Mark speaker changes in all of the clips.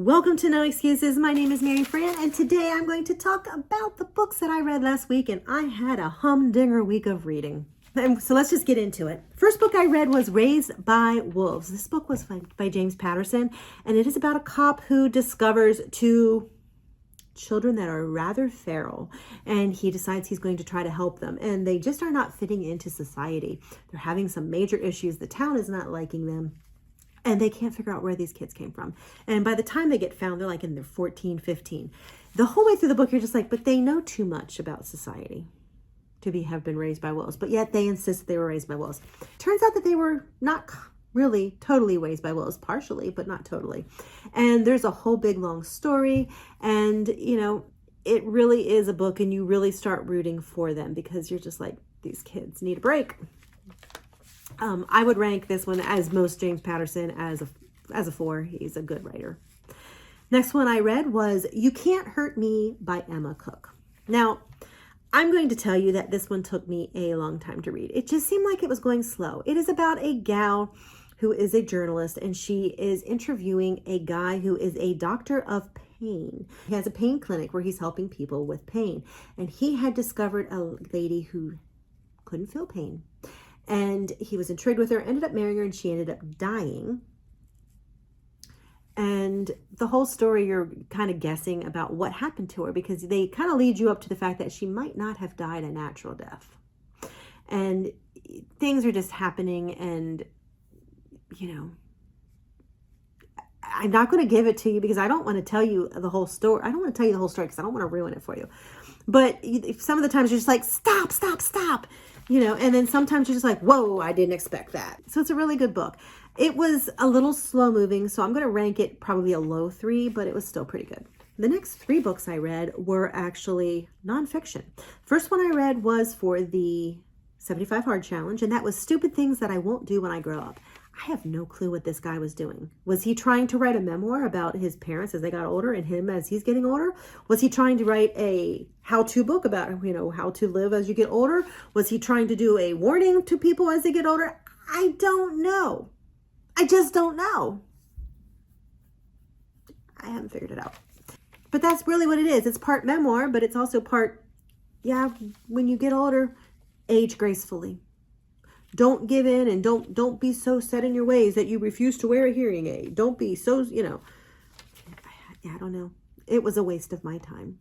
Speaker 1: Welcome to No Excuses. My name is Mary Fran, and today I'm going to talk about the books that I read last week, and I had a humdinger week of reading. And so let's just get into it. First book I read was Raised by Wolves. This book was by James Patterson, and it is about a cop who discovers two children that are rather feral, and he decides he's going to try to help them, and they just are not fitting into society. They're having some major issues. The town is not liking them. And they can't figure out where these kids came from. And by the time they get found, they're like in their 14, 15. The whole way through the book, you're just like, but they know too much about society to have been raised by wolves. But yet they insist they were raised by wolves. Turns out that they were not really totally raised by wolves, partially, but not totally. And there's a whole big long story. And, it really is a book, and you really start rooting for them because you're just like, these kids need a break. I would rank this one as most James Patterson as a 4. He's a good writer. Next one I read was You Can't Hurt Me by Emma Cook. Now, I'm going to tell you that this one took me a long time to read. It just seemed like it was going slow. It is about a gal who is a journalist, and she is interviewing a guy who is a doctor of pain. He has a pain clinic where he's helping people with pain, and he had discovered a lady who couldn't feel pain. And he was intrigued with her, ended up marrying her, and she ended up dying. And the whole story, you're kind of guessing about what happened to her because they kind of lead you up to the fact that she might not have died a natural death. And things are just happening, and, I'm not going to give it to you because I don't want to tell you the whole story. I don't want to tell you the whole story because I don't want to ruin it for you. But some of the times you're just like, stop. And then sometimes you're just like, whoa, I didn't expect that. So it's a really good book. It was a little slow moving, so I'm going to rank it probably a low 3, but it was still pretty good. The next 3 books I read were actually nonfiction. First one I read was for the 75 Hard Challenge, and that was Stupid Things That I Won't Do When I Grow Up. I have no clue what this guy was doing. Was he trying to write a memoir about his parents as they got older and him as he's getting older? Was he trying to write a how-to book about, how to live as you get older? Was he trying to do a warning to people as they get older? I don't know. I just don't know. I haven't figured it out. But that's really what it is. It's part memoir, but it's also part, when you get older, age gracefully. Don't give in, and don't be so set in your ways that you refuse to wear a hearing aid. Don't be so, I don't know. It was a waste of my time.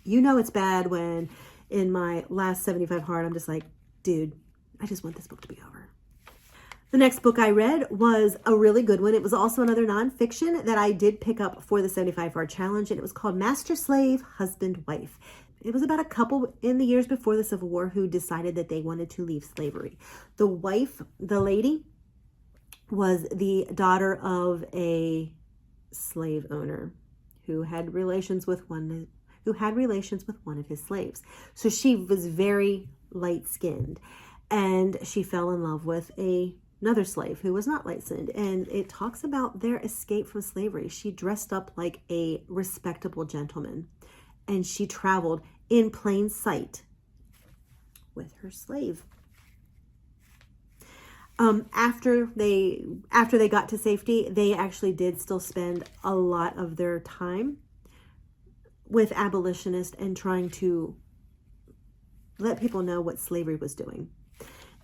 Speaker 1: It's bad when in my last 75 hard, I'm just like, dude, I just want this book to be over. The next book I read was a really good one. It was also another nonfiction that I did pick up for the 75 hard challenge, and it was called Master Slave, Husband, Wife. It was about a couple in the years before the Civil War who decided that they wanted to leave slavery. The wife, the lady, was the daughter of a slave owner who had relations with one of his slaves. So she was very light-skinned, and she fell in love with another slave who was not light-skinned. And it talks about their escape from slavery. She dressed up like a respectable gentleman, and she traveled in plain sight with her slave. After they got to safety, they actually did still spend a lot of their time with abolitionists and trying to let people know what slavery was doing.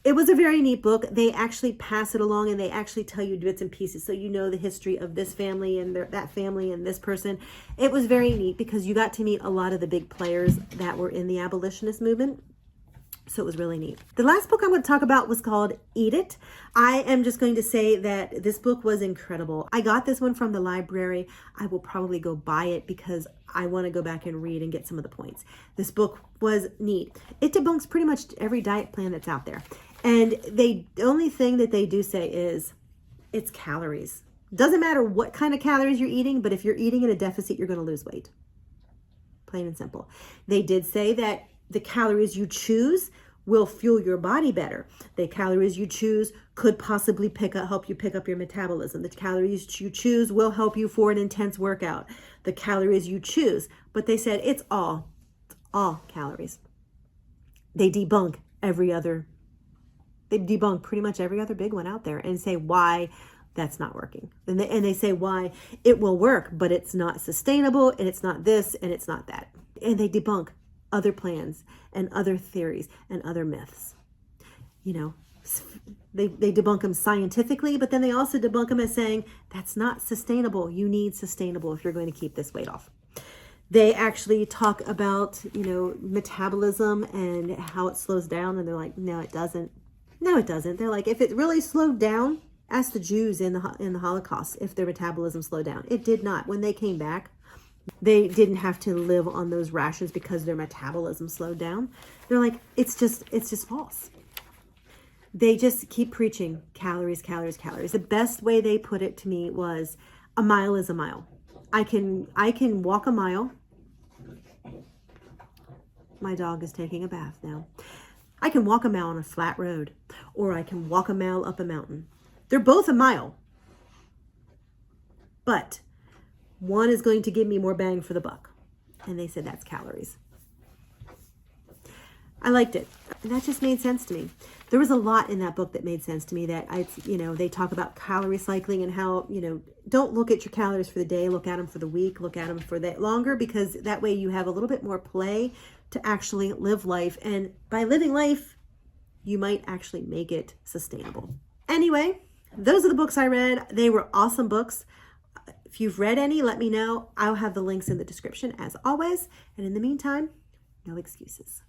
Speaker 1: It was a very neat book. They actually pass it along, and they actually tell you bits and pieces so you know the history of this family and that family and this person. It was very neat because you got to meet a lot of the big players that were in the abolitionist movement. So it was really neat. The last book I'm going to talk about was called Eat It. I am just going to say that this book was incredible. I got this one from the library. I will probably go buy it because I want to go back and read and get some of the points. This book was neat. It debunks pretty much every diet plan that's out there. And the only thing that they do say is it's calories. Doesn't matter what kind of calories you're eating, but if you're eating in a deficit, you're going to lose weight. Plain and simple. They did say that the calories you choose will fuel your body better. The calories you choose could possibly help you pick up your metabolism. The calories you choose will help you for an intense workout. The calories you choose. But they said it's all calories. They debunk pretty much every other big one out there and say why that's not working. And they say why it will work, but it's not sustainable, and it's not this, and it's not that. And they debunk other plans and other theories and other myths. You know, they debunk them scientifically, but then they also debunk them as saying that's not sustainable. You need sustainable if you're going to keep this weight off. They actually talk about, you know, metabolism and how it slows down, and they're like, no, it doesn't. No, it doesn't. They're like, if it really slowed down, ask the Jews in the Holocaust if their metabolism slowed down. It did not. When they came back, they didn't have to live on those rations because their metabolism slowed down. They're like, it's just false. They just keep preaching calories, calories, calories. The best way they put it to me was a mile is a mile. I can walk a mile. My dog is taking a bath now. I can walk a mile on a flat road, or I can walk a mile up a mountain. They're both a mile, but one is going to give me more bang for the buck. And they said that's calories. I liked it. And that just made sense to me. There was a lot in that book that made sense to me, that they talk about calorie cycling and how, don't look at your calories for the day, look at them for the week, look at them for that longer, because that way you have a little bit more play to actually live life. And by living life, you might actually make it sustainable. Anyway, those are the books I read. They were awesome books. If you've read any, let me know. I'll have the links in the description as always. And in the meantime, no excuses.